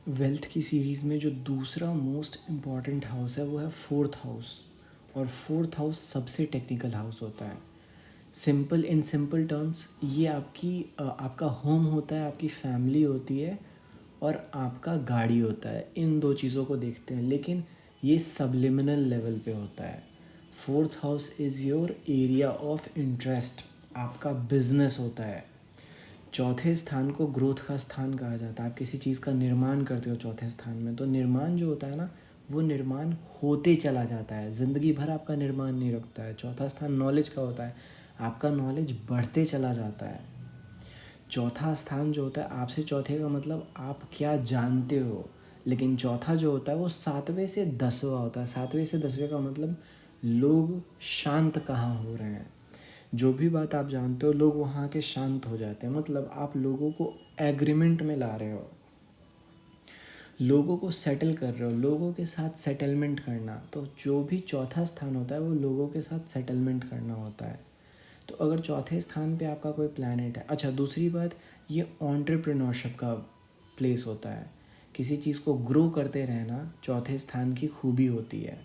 Wealth की series में जो दूसरा मोस्ट इम्पॉर्टेंट हाउस है वो है फोर्थ हाउस। और फोर्थ हाउस सबसे टेक्निकल हाउस होता है। इन सिंपल टर्म्स ये आपका होम होता है, आपकी फैमिली होती है और आपका गाड़ी होता है। इन दो चीज़ों को देखते हैं, लेकिन ये सबलिमिनल लेवल पे होता है। Fourth house is your area of interest, आपका बिजनेस होता है। चौथे स्थान को ग्रोथ का स्थान कहा जाता है। आप किसी चीज़ का निर्माण करते हो चौथे स्थान में, तो निर्माण जो होता है ना, वो निर्माण होते चला जाता है, ज़िंदगी भर आपका निर्माण नहीं रुकता है। चौथा स्थान नॉलेज का होता है, आपका नॉलेज बढ़ते चला जाता है। चौथा स्थान जो होता है, आपसे चौथे का मतलब आप क्या जानते हो, लेकिन चौथा जो होता है वो 7वें से 10वां होता है। 7वें से 10वें का मतलब लोग शांत कहाँ हो रहे हैं। जो भी बात आप जानते हो, लोग वहाँ के शांत हो जाते हैं। मतलब आप लोगों को एग्रीमेंट में ला रहे हो, लोगों को सेटल कर रहे हो, लोगों के साथ सेटलमेंट करना। तो जो भी चौथा स्थान होता है वो लोगों के साथ सेटलमेंट करना होता है। तो अगर चौथे स्थान पे आपका कोई प्लैनेट है। अच्छा, दूसरी बात, ये एंटरप्रेन्योरशिप का प्लेस होता है। किसी चीज़ को ग्रो करते रहना चौथे स्थान की खूबी होती है।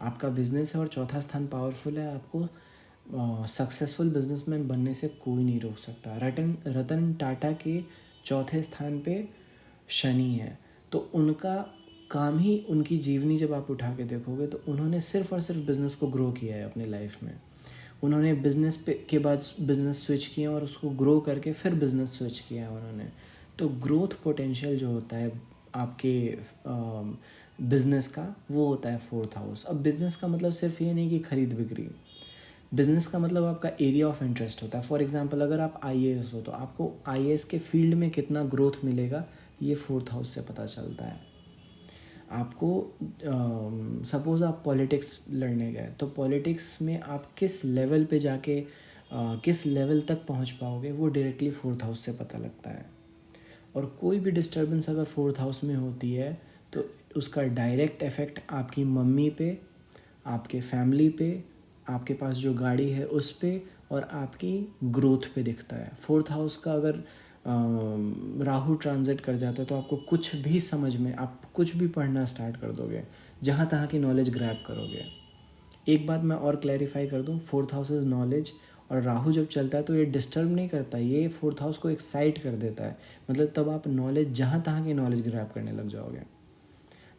आपका बिजनेस है और चौथा स्थान पावरफुल है, आपको सक्सेसफुल बिजनेसमैन बनने से कोई नहीं रोक सकता। रतन टाटा के चौथे स्थान पे शनि है, तो उनका काम ही, उनकी जीवनी जब आप उठा के देखोगे तो उन्होंने सिर्फ और सिर्फ बिज़नेस को ग्रो किया है अपनी लाइफ में। उन्होंने बिज़नेस पे के बाद बिज़नेस स्विच किया और उसको ग्रो करके फिर बिज़नेस स्विच किया है उन्होंने। तो ग्रोथ पोटेंशियल जो होता है आपके बिज़नेस का, वो होता है फोर्थ हाउस। अब बिज़नेस का मतलब सिर्फ ये नहीं कि खरीद बिक्री। बिज़नेस का मतलब आपका एरिया ऑफ इंटरेस्ट होता है। फॉर एग्जांपल, अगर आप आईएएस हो तो आपको आईएएस के फील्ड में कितना ग्रोथ मिलेगा, ये फोर्थ हाउस से पता चलता है आपको। सपोज़ आप पॉलिटिक्स लड़ने गए, तो पॉलिटिक्स में आप किस लेवल पे जाके किस लेवल तक पहुंच पाओगे, वो डायरेक्टली फोर्थ हाउस से पता लगता है। और कोई भी डिस्टर्बेंस अगर फोर्थ हाउस में होती है तो उसका डायरेक्ट इफ़ेक्ट आपकी मम्मी पे, आपके फैमिली पे, आपके पास जो गाड़ी है उस पे और आपकी ग्रोथ पे दिखता है। फोर्थ हाउस का अगर राहु ट्रांजिट कर जाता है तो आपको कुछ भी समझ में, आप कुछ भी पढ़ना स्टार्ट कर दोगे, जहाँ तहाँ की नॉलेज ग्रैब करोगे। एक बात मैं और क्लैरिफाई कर दूँ, फोर्थ हाउस इज़ नॉलेज। और राहु जब चलता है तो ये डिस्टर्ब नहीं करता, ये फोर्थ हाउस को एक्साइट कर देता है। मतलब तब आप नॉलेज, जहाँ तहाँ की नॉलेज ग्रैब करने लग जाओगे।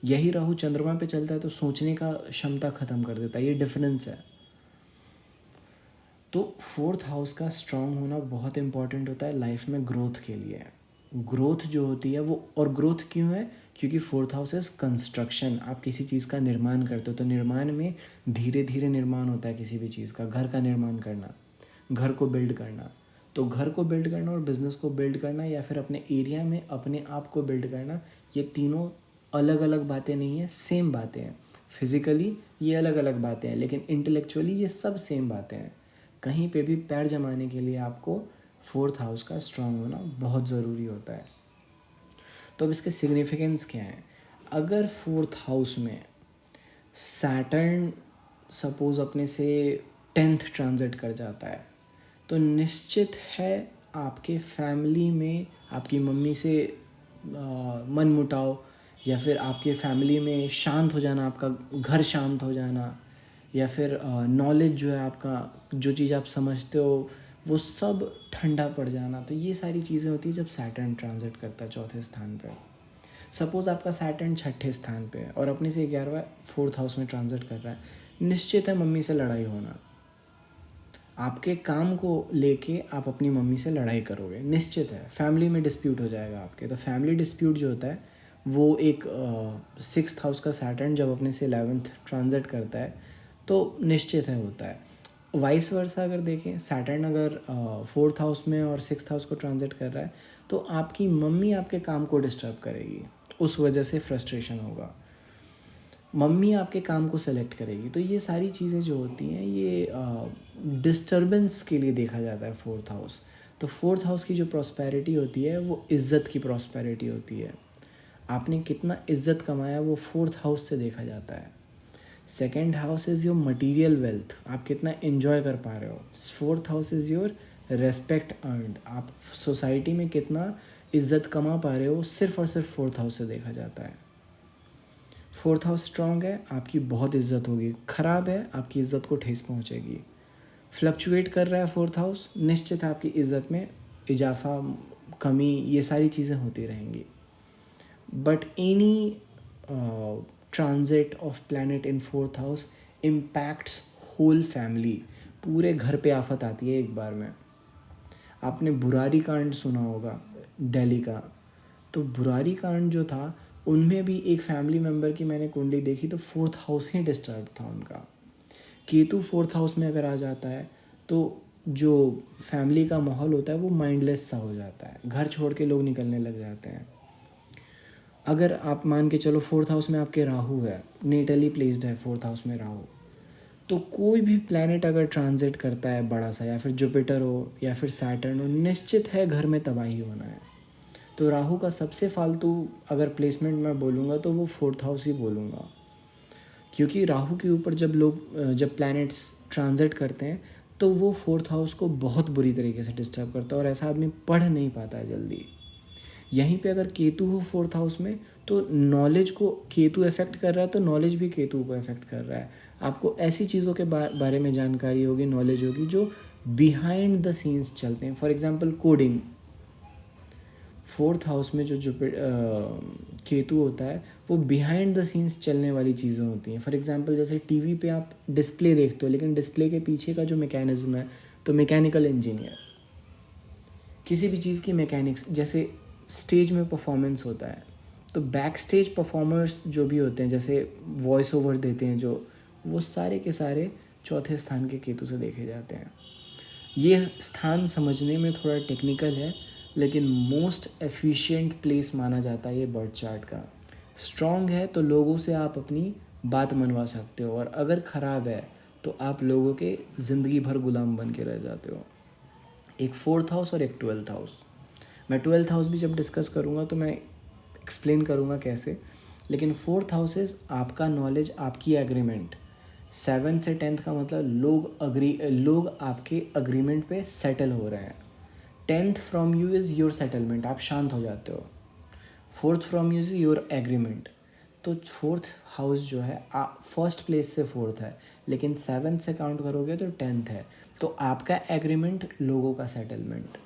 यही राहु चंद्रमा पे चलता है तो सोचने का क्षमता ख़त्म कर देता है। ये डिफरेंस है। तो फोर्थ हाउस का स्ट्रांग होना बहुत इंपॉर्टेंट होता है लाइफ में ग्रोथ के लिए। ग्रोथ जो होती है वो, और ग्रोथ क्यों है, क्योंकि फोर्थ हाउस इज कंस्ट्रक्शन। आप किसी चीज़ का निर्माण करते हो तो निर्माण में धीरे धीरे निर्माण होता है किसी भी चीज़ का। घर का निर्माण करना, घर को बिल्ड करना। तो घर को बिल्ड करना और बिज़नेस को बिल्ड करना या फिर अपने एरिया में अपने आप को बिल्ड करना, ये तीनों अलग अलग बातें नहीं है, सेम बातें हैं। फिज़िकली ये अलग अलग बातें हैं, लेकिन इंटेलेक्चुअली ये सब सेम बातें हैं। कहीं पे भी पैर जमाने के लिए आपको फोर्थ हाउस का स्ट्रांग होना बहुत ज़रूरी होता है। तो अब इसके सिग्निफिकेंस क्या हैं। अगर फोर्थ हाउस में सैटर्न सपोज़ अपने से 10th ट्रांजिट कर जाता है, तो निश्चित है आपके फैमिली में आपकी मम्मी से मन मुटाव, या फिर आपके फैमिली में शांत हो जाना, आपका घर शांत हो जाना, या फिर नॉलेज जो है आपका, जो चीज़ आप समझते हो वो सब ठंडा पड़ जाना। तो ये सारी चीज़ें होती है जब सैटर्न ट्रांजिट करता है चौथे स्थान पे। सपोज़ आपका सैटर्न छठे स्थान पे है और अपने से 11वां फोर्थ हाउस में ट्रांजिट कर रहा है, निश्चित है मम्मी से लड़ाई होना। आपके काम को लेके आप अपनी मम्मी से लड़ाई करोगे, निश्चित है। फैमिली में डिस्प्यूट हो जाएगा आपके। तो फैमिली डिस्प्यूट जो होता है वो एक 6th हाउस का सैटर्न जब अपने से 11th ट्रांजिट करता है तो निश्चित है होता है। वाइस वर्सा अगर देखें, सैटर्न अगर 4th हाउस में और 6th हाउस को ट्रांजिट कर रहा है तो आपकी मम्मी आपके काम को डिस्टर्ब करेगी, उस वजह से फ्रस्ट्रेशन होगा। मम्मी आपके काम को सेलेक्ट करेगी। तो ये सारी चीज़ें जो होती हैं ये डिस्टरबेंस के लिए देखा जाता है फोर्थ हाउस। तो फोर्थ हाउस की जो प्रॉस्पेरिटी होती है वो इज़्ज़त की प्रॉस्पेरिटी होती है। आपने कितना इज़्ज़त कमाया वो फोर्थ हाउस से देखा जाता है। Second house is your material wealth, आप कितना इन्जॉय कर पा रहे हो। Fourth house is your respect earned, आप सोसाइटी में कितना इज़्ज़त कमा पा रहे हो सिर्फ और सिर्फ फोर्थ हाउस से देखा जाता है। फोर्थ हाउस स्ट्रॉन्ग है, आपकी बहुत इज्जत होगी। ख़राब है, आपकी इज्जत को ठेस पहुंचेगी। फ्लक्चुएट कर रहा है फोर्थ हाउस, निश्चित है आपकी इज्जत में इजाफा, कमी, ये सारी चीज़ें होती रहेंगी। But any transit of planet in fourth house impacts whole family. पूरे घर पे आफत आती है एक बार में। आपने बुरारी कांड सुना होगा दिल्ली का, तो बुरारी कांड जो था उनमें भी एक फैमिली मेम्बर की मैंने कुंडली देखी तो फोर्थ हाउस ही डिस्टर्ब था उनका। केतु फोर्थ हाउस में अगर आ जाता है तो जो फैमिली का माहौल होता है वो माइंडलेस सा हो जाता है, घर छोड़ के लोग निकलने लग जाते हैं। अगर आप मान के चलो फोर्थ हाउस में आपके राहु है, नेटली प्लेस्ड है फोर्थ हाउस में राहु, तो कोई भी प्लैनेट अगर ट्रांजिट करता है बड़ा सा, या फिर जुपिटर हो या फिर सैटर्न हो, निश्चित है घर में तबाही होना है। तो राहु का सबसे फालतू अगर प्लेसमेंट मैं बोलूँगा तो वो फोर्थ हाउस ही बोलूँगा, क्योंकि राहु के ऊपर जब प्लैनेट्स ट्रांजिट करते हैं तो वो फोर्थ हाउस को बहुत बुरी तरीके से डिस्टर्ब करता है और ऐसा आदमी पढ़ नहीं पाता है जल्दी। यहीं पे अगर केतु हो फोर्थ हाउस में तो नॉलेज को केतु इफेक्ट कर रहा है, तो नॉलेज भी केतु को इफेक्ट कर रहा है। आपको ऐसी चीज़ों के बारे में जानकारी होगी, नॉलेज होगी जो बिहाइंड द सीन्स चलते हैं। For example coding, fourth house में जो केतु होता है वो बिहाइंड द सीन्स चलने वाली चीज़ें होती हैं। फॉर एग्जांपल जैसे टीवी पे आप डिस्प्ले देखते हो, लेकिन डिस्प्ले के पीछे का जो मैकेनिज्म है, तो मैकेनिकल इंजीनियर किसी भी चीज़ की मैकेनिक्स, जैसे स्टेज में परफॉर्मेंस होता है तो बैक स्टेज परफॉर्मर्स जो भी होते हैं, जैसे वॉइस ओवर देते हैं जो, वो सारे के सारे चौथे स्थान के केतु से देखे जाते हैं। ये स्थान समझने में थोड़ा टेक्निकल है, लेकिन मोस्ट एफिशिएंट प्लेस माना जाता है ये बर्थ चार्ट का। स्ट्रॉन्ग है तो लोगों से आप अपनी बात मनवा सकते हो, और अगर ख़राब है तो आप लोगों के ज़िंदगी भर गुलाम बन के रह जाते हो। एक फोर्थ हाउस और एक ट्वेल्थ हाउस, मैं ट्वेल्थ हाउस भी जब डिस्कस करूँगा तो मैं एक्सप्लेन करूँगा कैसे, लेकिन फोर्थ हाउस इज़ आपका नॉलेज, आपकी एग्रीमेंट। 7th से 10th का मतलब लोग आपके अग्रीमेंट पे सेटल हो रहे हैं। 10th from you is your settlement, आप शांत हो जाते हो। 4th from you is your agreement. तो फोर्थ हाउस जो है फर्स्ट प्लेस से फोर्थ है, लेकिन 7th से काउंट करोगे तो 10th है। तो आपका एग्रीमेंट, लोगों का सेटलमेंट,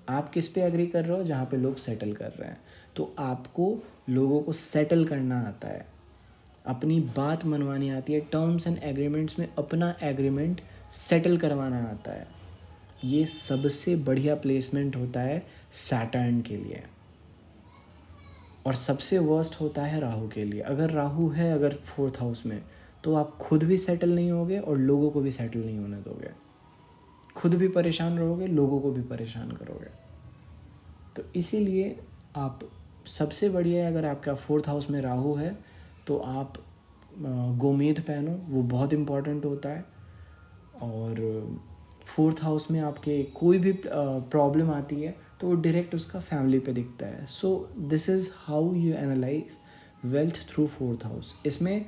आप किस पे एग्री कर रहे हो, जहाँ पे लोग सेटल कर रहे हैं। तो आपको लोगों को सेटल करना आता है, अपनी बात मनवानी आती है, टर्म्स एंड एग्रीमेंट्स में अपना एग्रीमेंट सेटल करवाना आता है। ये सबसे बढ़िया प्लेसमेंट होता है सैटर्न के लिए, और सबसे वर्स्ट होता है राहु के लिए। अगर राहु है अगर फोर्थ हाउस में, तो आप खुद भी सेटल नहीं होगे और लोगों को भी सेटल नहीं होने दोगे। खुद भी परेशान रहोगे, लोगों को भी परेशान करोगे। तो इसीलिए आप, सबसे बढ़िया है अगर आपका फोर्थ हाउस में राहु है तो आप गोमेद पहनो, वो बहुत इम्पॉर्टेंट होता है। और फोर्थ हाउस में आपके कोई भी प्रॉब्लम आती है तो वो डायरेक्ट उसका फैमिली पे दिखता है। So this is how you analyse wealth through fourth house. इसमें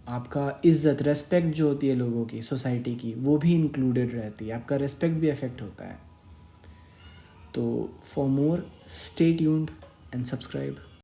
आपका इज़्ज़त, रेस्पेक्ट जो होती है लोगों की, सोसाइटी की, वो भी इंक्लूडेड रहती है, आपका रेस्पेक्ट भी अफेक्ट होता है। तो for more stay tuned and subscribe.